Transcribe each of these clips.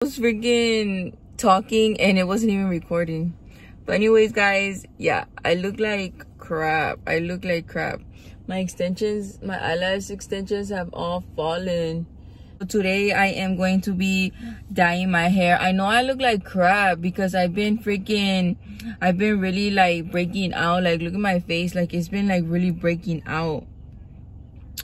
was freaking talking and it wasn't even recording. But anyways, guys, yeah, I look like crap. I look like crap. My extensions, my eyelash extensions have all fallen. Today I am going to be dyeing my hair. I know I look like crap because I've been really like breaking out. Like, look at my face, like it's been like really breaking out.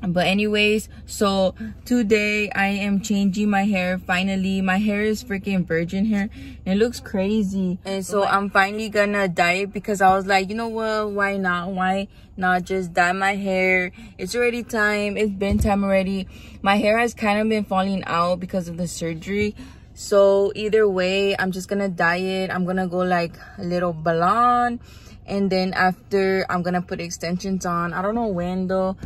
But anyways, so today I am changing my hair. Finally, my hair is freaking virgin hair. It looks crazy, and so I'm finally gonna dye it because I was like, you know what, why not just dye my hair? It's already time. It's been time already. My hair has kind of been falling out because of the surgery, so either way I'm just gonna dye it. I'm gonna go like a little blonde, and then after I'm gonna put extensions on. I don't know when though,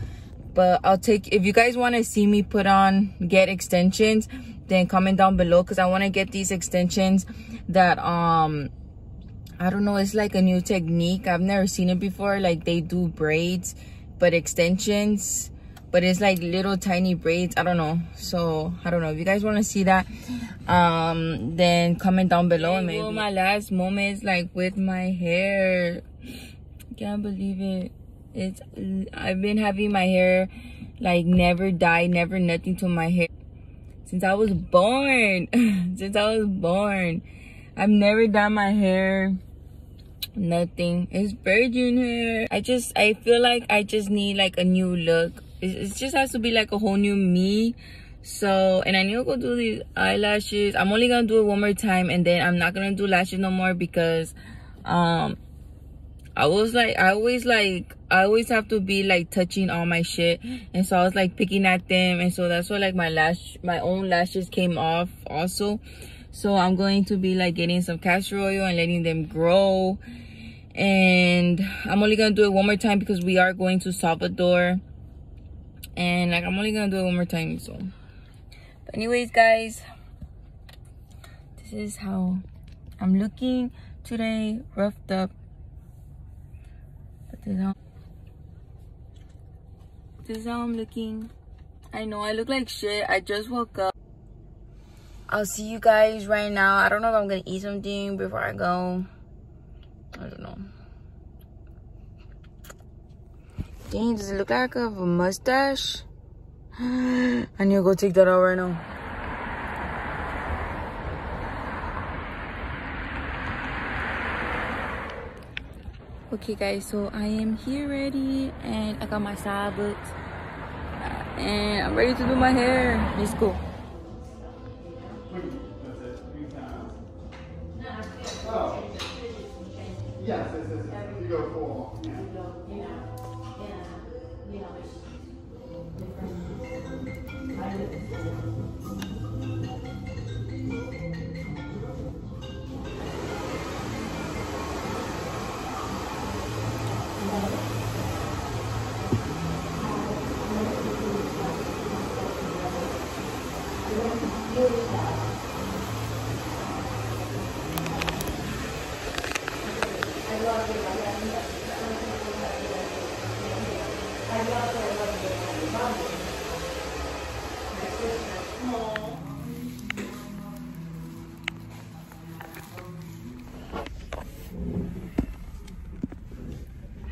but I'll take, if you guys want to see me get extensions, then comment down below, because I want to get these extensions that I don't know, it's like a new technique. I've never seen it before. Like, they do braids but extensions, but it's like little tiny braids. I don't know. So I don't know if you guys want to see that, then comment down below. And maybe my last moments like with my hair, can't believe it. I've been having my hair like never dyed, never nothing to my hair since I was born. Since I was born, I've never dyed my hair, nothing. It's virgin hair. I feel like I just need like a new look. It just has to be like a whole new me. So, and I need to go do these eyelashes. I'm only gonna do it one more time, and then I'm not gonna do lashes no more because I always have to be like touching all my shit, and so I was like picking at them, and so that's why like my own lashes came off also. So I'm going to be like getting some castor oil and letting them grow, and I'm only gonna do it one more time because we are going to Salvador, and like I'm only gonna do it one more time. So but anyways, guys, this is how I'm looking today, roughed up. This is how I'm looking. I know I look like shit. I just woke up. I'll see you guys right now. I don't know if I'm gonna eat something before I go. I don't know. Dang, does it look like I have a mustache? I need to go take that out right now. Okay guys, so I am here ready, and I got my side books, and I'm ready to do my hair. Let's go. Yes, you go full.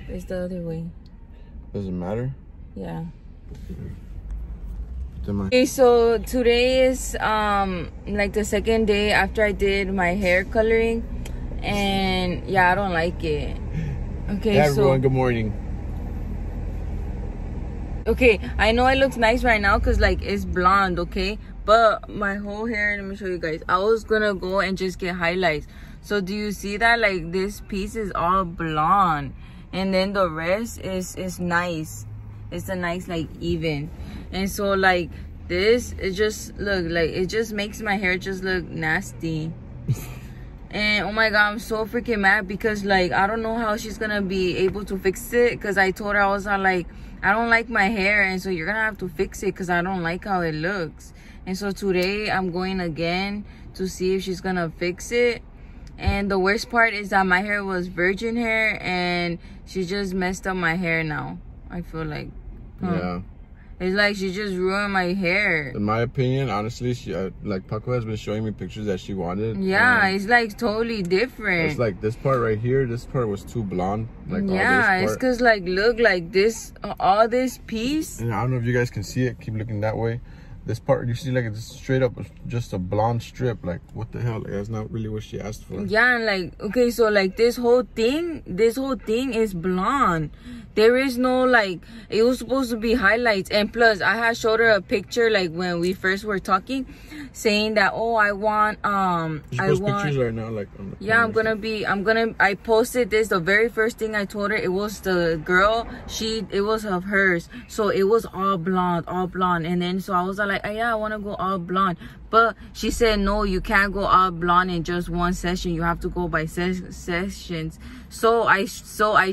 It's the other way. Does it matter? Yeah. Okay, so today is like the second day after I did my hair coloring, and yeah, I don't like it. Okay, hey everyone, good morning. Okay, I know it looks nice right now because like it's blonde, okay, but my whole hair, let me show you guys, I was gonna go and just get highlights. So do you see that like this piece is all blonde, and then the rest is nice. It's a nice like even, and so like this, it just look like, it just makes my hair just look nasty. And oh my god, I'm so freaking mad because like I don't know how she's gonna be able to fix it, because I told her, I was like, I don't like my hair, and so you're gonna have to fix it because I don't like how it looks. And so today I'm going again to see if she's gonna fix it. And the worst part is that my hair was virgin hair, and she just messed up my hair now, I feel like. Yeah. It's like she just ruined my hair. In my opinion, honestly, she like Paco has been showing me pictures that she wanted. Yeah, it's like totally different. It's like this part right here. This part was too blonde. Like yeah, all this it's because like look like this, all this piece. And I don't know if you guys can see it. Keep looking that way. This part, you see, like it's straight up just a blonde strip. Like, what the hell? Like, that's not really what she asked for. Yeah, and like, okay, so like this whole thing is blonde. There is no like, it was supposed to be highlights. And plus, I had showed her a picture like when we first were talking, saying that, oh, I want pictures right now, like on the yeah, I posted this. The very first thing I told her, it was the girl, it was of hers, so it was all blonde. And then so I was like, oh, yeah, I want to go all blonde. But she said, no, you can't go all blonde in just one session. You have to go by sessions. So I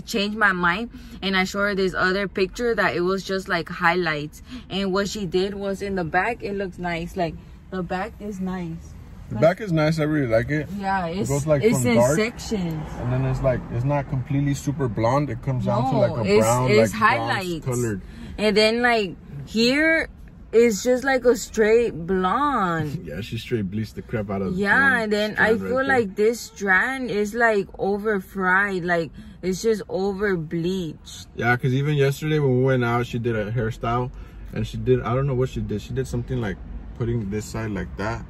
changed my mind, and I showed her this other picture that it was just like highlights. And what she did was, in the back, it looks nice. Like, the back is nice. The back is nice. I really like it. Yeah, it goes like it's from in dark, sections. and then it's like, it's not completely super blonde. It comes down to like a brown, it's like highlights colored. And then like here, it's just like a straight blonde. Yeah, she straight bleached the crap out of. Yeah, and then I feel like this strand is like over fried. Like, it's just over bleached. Yeah, because even yesterday when we went out, she did a hairstyle, and she did, I don't know what she did. She did something like putting this side like that,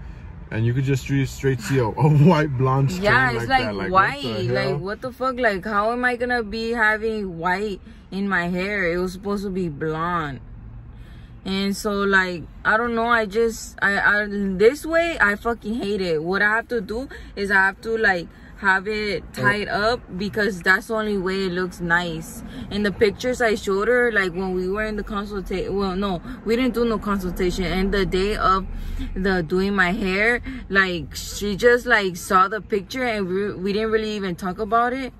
and you could just straight see a white blonde strand. Yeah, it's like that. Like, white. Like, what the fuck? Like, how am I gonna be having white in my hair? It was supposed to be blonde. And so, like, I don't know, I this way, I fucking hate it. What I have to do is I have to, like, have it tied up, because that's the only way it looks nice. In the pictures I showed her, like, when we were in the consultation, well, no, we didn't do no consultation. And the day of the doing my hair, like, she just, like, saw the picture, and we didn't really even talk about it.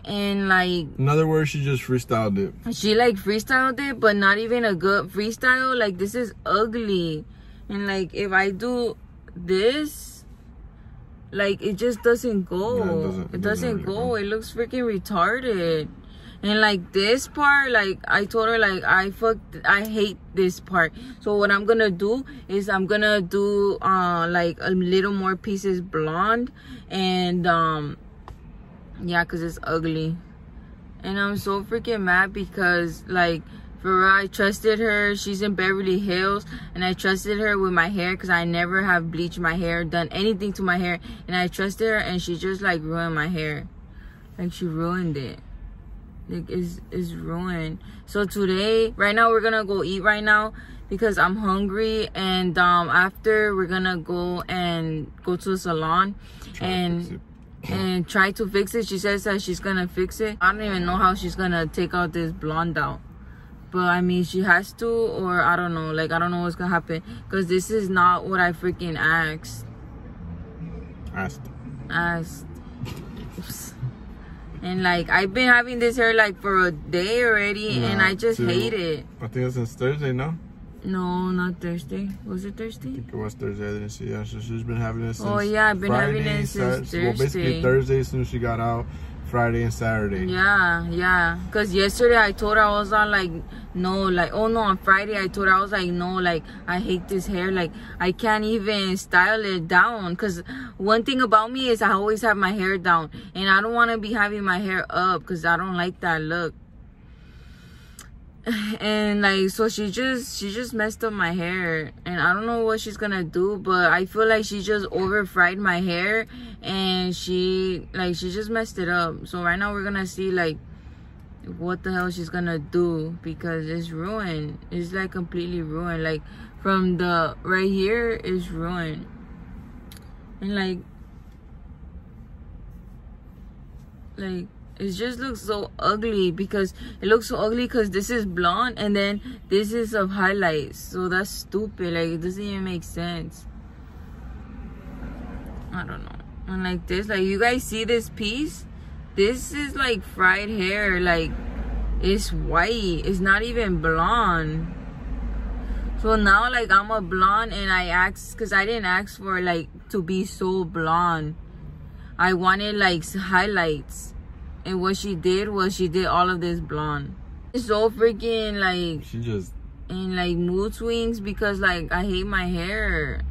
And like, in other words, she just freestyled it. She like freestyled it, but not even a good freestyle. Like, this is ugly. And like, if I do this, like, it just doesn't go. Yeah, it doesn't really go. It looks freaking retarded. And like this part, like, I told her, like, I hate this part. So what I'm gonna do is I'm gonna do like a little more pieces blonde, and yeah, because it's ugly. And I'm so freaking mad because, like, for real, I trusted her. She's in Beverly Hills, and I trusted her with my hair, because I never have bleached my hair, done anything to my hair. And I trusted her, and she just, like, ruined my hair. Like, she ruined it. Like, it's ruined. So today, right now, we're gonna go eat right now, because I'm hungry. And after, we're gonna go to the salon and try to fix it. She says that she's gonna fix it. I don't even know how she's gonna take out this blonde out, but I mean, she has to, or I don't know. Like, I don't know what's gonna happen, because this is not what I freaking asked. Oops. And like, I've been having this hair like for a day already, and I just hate it. I think it's since Thursday, no? No, not Thursday. Was it Thursday? I think it was Thursday. I didn't see. Yeah, so she's been having it since. Oh yeah, I've been having it since Thursday. Well, basically Thursday as soon as she got out, Friday and Saturday. Yeah. Cause yesterday I told her, I was on like, no, like, oh no, on Friday I told her, I was like, no, like, I hate this hair. Like, I can't even style it down. Cause one thing about me is I always have my hair down, and I don't want to be having my hair up, cause I don't like that look. And like, so she just messed up my hair, and I don't know what she's gonna do, but I feel like she just over fried my hair, and she just messed it up. So right now we're gonna see like what the hell she's gonna do, because it's ruined. It's like completely ruined. Like, from the right here is ruined. And like it just looks so ugly, because it looks so ugly because this is blonde, and then this is of highlights. So that's stupid. Like, it doesn't even make sense. I don't know. And like this, like, you guys see this piece? This is like fried hair. Like, it's white. It's not even blonde. So now, like, I'm a blonde, and I asked, because I didn't ask for like to be so blonde. I wanted like highlights. And what she did was she did all of this blonde. It's so freaking like... She just in like mood swings because like I hate my hair.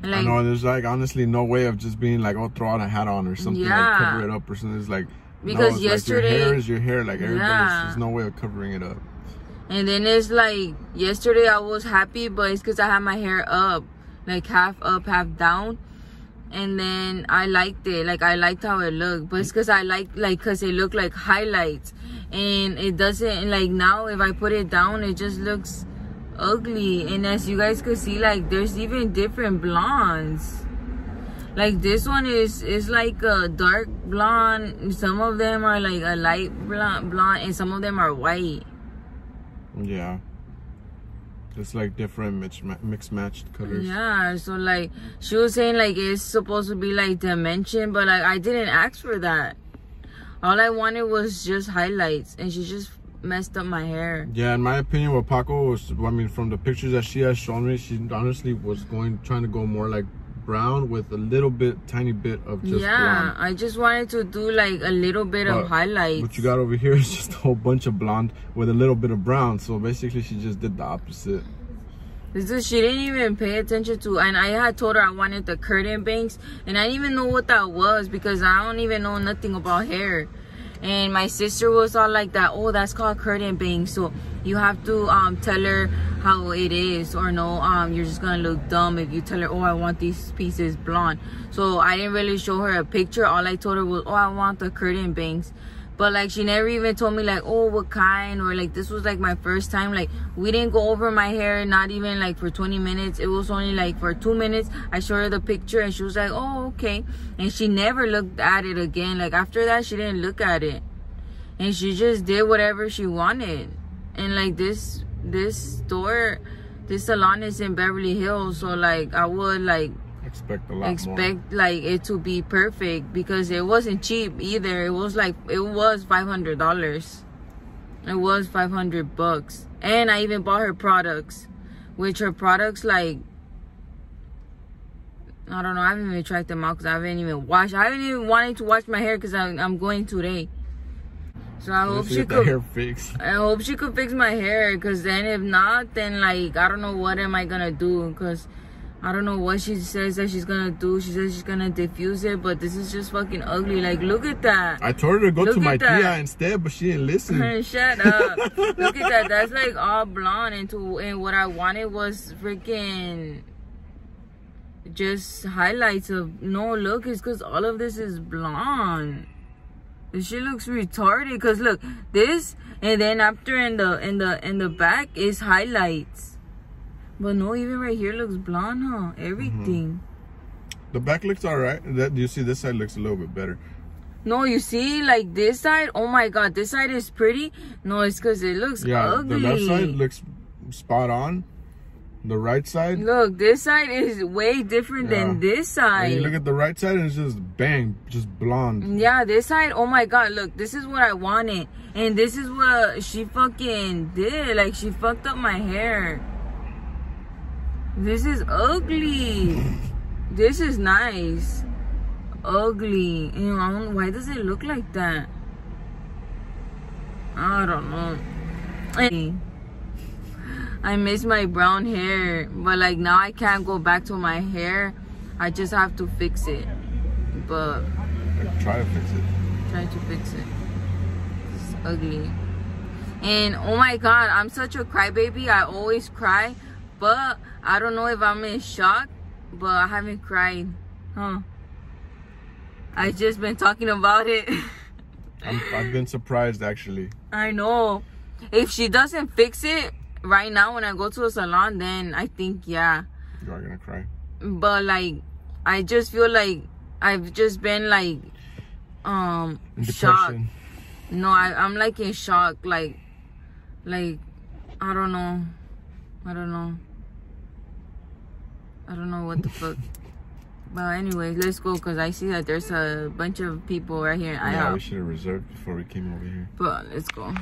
And, like, I know there's like honestly no way of just being like, oh, throw out a hat on or something, like cover it up or something. It's like, because no, it's yesterday, like your hair is your hair, like everybody's, there's no way of covering it up. And then it's like yesterday I was happy, but it's because I had my hair up, like half up, half down. And then I liked it, like I liked how it looked, but it's because I like because it looked like highlights, and it doesn't, like now if I put it down it just looks ugly. And as you guys could see, like there's even different blondes. Like this one is like a dark blonde, some of them are like a light blonde, and some of them are white. Yeah, it's like different mixed matched colors. Yeah, so like she was saying like it's supposed to be like dimension, but like I didn't ask for that. All I wanted was just highlights, and she just messed up my hair. Yeah, in my opinion, what Paco was, I mean, from the pictures that she has shown me, she honestly was trying to go more like brown with a little bit, tiny bit of just blonde. I just wanted to do like a little bit of highlights. What you got over here is just a whole bunch of blonde with a little bit of brown. So basically she just did the opposite. She didn't even pay attention to, and I had told her I wanted the curtain bangs, and I didn't even know what that was because I don't even know nothing about hair. And my sister was all like that, oh, that's called curtain bangs, so you have to tell her how it is, or no, you're just gonna look dumb if you tell her, oh, I want these pieces blonde. So I didn't really show her a picture. All I told her was, oh, I want the curtain bangs. But like she never even told me like, oh, what kind, or like this was like my first time. Like we didn't go over my hair, not even like for 20 minutes. It was only like for 2 minutes. I showed her the picture and she was like, oh, okay. And she never looked at it again. Like after that she didn't look at it, and she just did whatever she wanted. And like this store, this salon is in Beverly Hills, so like I would like expect like it to be perfect, because it wasn't cheap either. It was $500. It was $500, and I even bought her products, which her products, like, I don't know, I haven't even tried them out because I haven't even wanted to wash my hair because I'm going today. So I hope she could fix my hair, because then if not, then like I don't know what am I gonna do, because I don't know what she says that she's gonna do. She says she's gonna diffuse it, but this is just fucking ugly. Like, look at that. I told her to go to my tia instead, but she didn't listen. Shut up. Look at that. That's like all blonde, and what I wanted was freaking just highlights of, no, look, it's because all of this is blonde. This shit looks retarded, because look, this, and then after in the back is highlights. But no, even right here looks blonde, huh? Everything. The back looks alright. You see this side looks a little bit better. No, you see, like this side, oh my god, this side is pretty. No, it's because it looks ugly. The left side looks spot on. The right side, look, this side is way different than this side. And you look at the right side and it's just bang, just blonde. Yeah, this side, oh my god, look, this is what I wanted. And this is what she fucking did. Like, she fucked up my hair. This is ugly. This is nice. Ugly. You know, why does it look like that? I don't know. I miss my brown hair, but like now I can't go back to my hair. I just have to fix it. But try to fix it. Try to fix it. It's ugly. And oh my god, I'm such a crybaby. I always cry, but I don't know if I'm in shock, but I haven't cried, huh? I just been talking about it. I've been surprised, actually. I know. If she doesn't fix it right now when I go to a salon, then I think, yeah, you are gonna cry. But I just feel like I've just been like shocked. No, I'm like in shock. Like I don't know what the fuck. But anyways, let's go, because I see that there's a bunch of people right here. Yeah, we should have reserved before we came over here. But let's go.